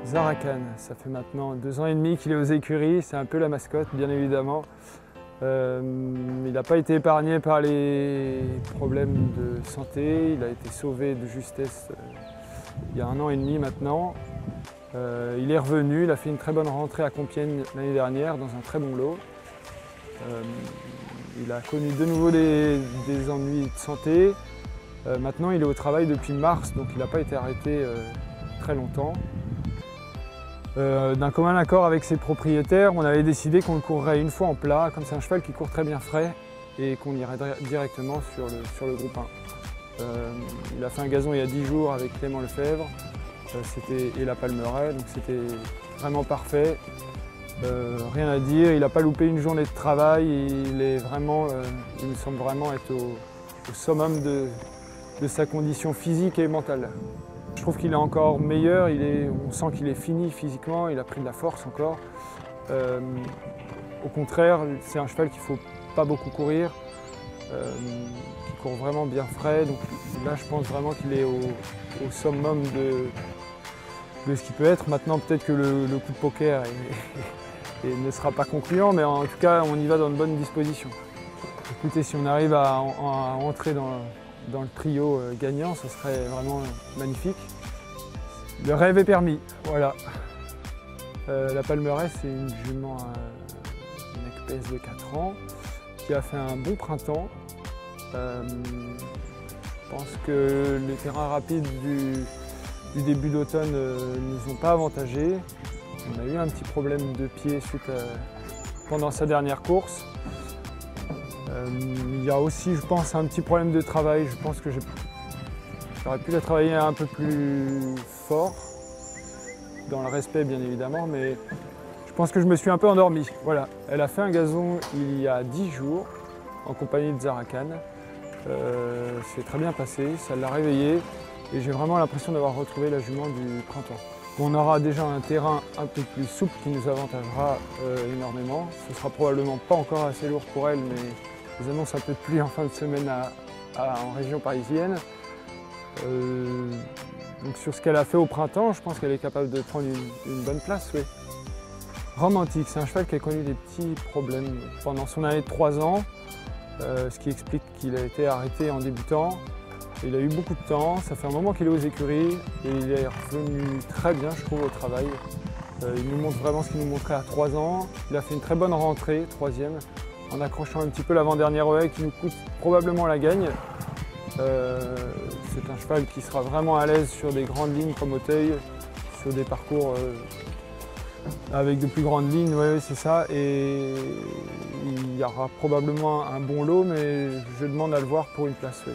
Zarakan, ça fait maintenant 2 ans et demi qu'il est aux écuries, c'est un peu la mascotte bien évidemment. Il n'a pas été épargné par les problèmes de santé, il a été sauvé de justesse il y a 1 an et demi maintenant. Il est revenu, il a fait une très bonne rentrée à Compiègne l'année dernière dans un très bon lot. Il a connu de nouveau des ennuis de santé. Maintenant il est au travail depuis mars, donc il n'a pas été arrêté très longtemps. D'un commun accord avec ses propriétaires, on avait décidé qu'on le courrait une fois en plat, comme c'est un cheval qui court très bien frais, et qu'on irait directement sur le groupe 1. Il a fait un gazon il y a 10 jours avec Clément Lefebvre et la Palmeraie, donc c'était vraiment parfait. Rien à dire, il n'a pas loupé une journée de travail, il me semble vraiment être au summum de sa condition physique et mentale. Je trouve qu'il est encore meilleur, on sent qu'il est fini physiquement, il a pris de la force encore. Au contraire, c'est un cheval qu'il ne faut pas beaucoup courir, qui court vraiment bien frais. Donc là, je pense vraiment qu'il est au summum de ce qu'il peut être. Maintenant, peut-être que le coup de poker ne sera pas concluant, mais en tout cas, on y va dans de bonnes dispositions. Écoutez, si on arrive à entrer dans le trio gagnant, ce serait vraiment magnifique. Le rêve est permis, voilà. La Palmeraie, c'est une jument, une EQPS de 4 ans, qui a fait un bon printemps. Je pense que les terrains rapides du début d'automne ne nous ont pas avantagés. On a eu un petit problème de pied pendant sa dernière course. Il y a aussi, je pense, un petit problème de travail. Je pense que j'aurais pu la travailler un peu plus fort, dans le respect bien évidemment, mais je pense que je me suis un peu endormi. Voilà. Elle a fait un gazon il y a 10 jours, en compagnie de Zarakan. C'est très bien passé, ça l'a réveillée, et j'ai vraiment l'impression d'avoir retrouvé la jument du printemps. On aura déjà un terrain un peu plus souple qui nous avantagera énormément. Ce sera probablement pas encore assez lourd pour elle, mais les annonces un peu de pluie en fin de semaine en région parisienne. Donc sur ce qu'elle a fait au printemps, je pense qu'elle est capable de prendre une bonne place. Oui. Romantique, c'est un cheval qui a connu des petits problèmes pendant son année de 3 ans, ce qui explique qu'il a été arrêté en débutant. Il a eu beaucoup de temps, ça fait un moment qu'il est aux écuries et il est revenu très bien, je trouve, au travail. Il nous montre vraiment ce qu'il nous montrait à 3 ans. Il a fait une très bonne rentrée, 3e, en accrochant un petit peu l'avant-dernière haie qui nous coûte probablement la gagne. C'est un cheval qui sera vraiment à l'aise sur des grandes lignes comme Auteuil, sur des parcours avec de plus grandes lignes, oui, c'est ça. Et il y aura probablement un bon lot, mais je demande à le voir pour une place. Oui.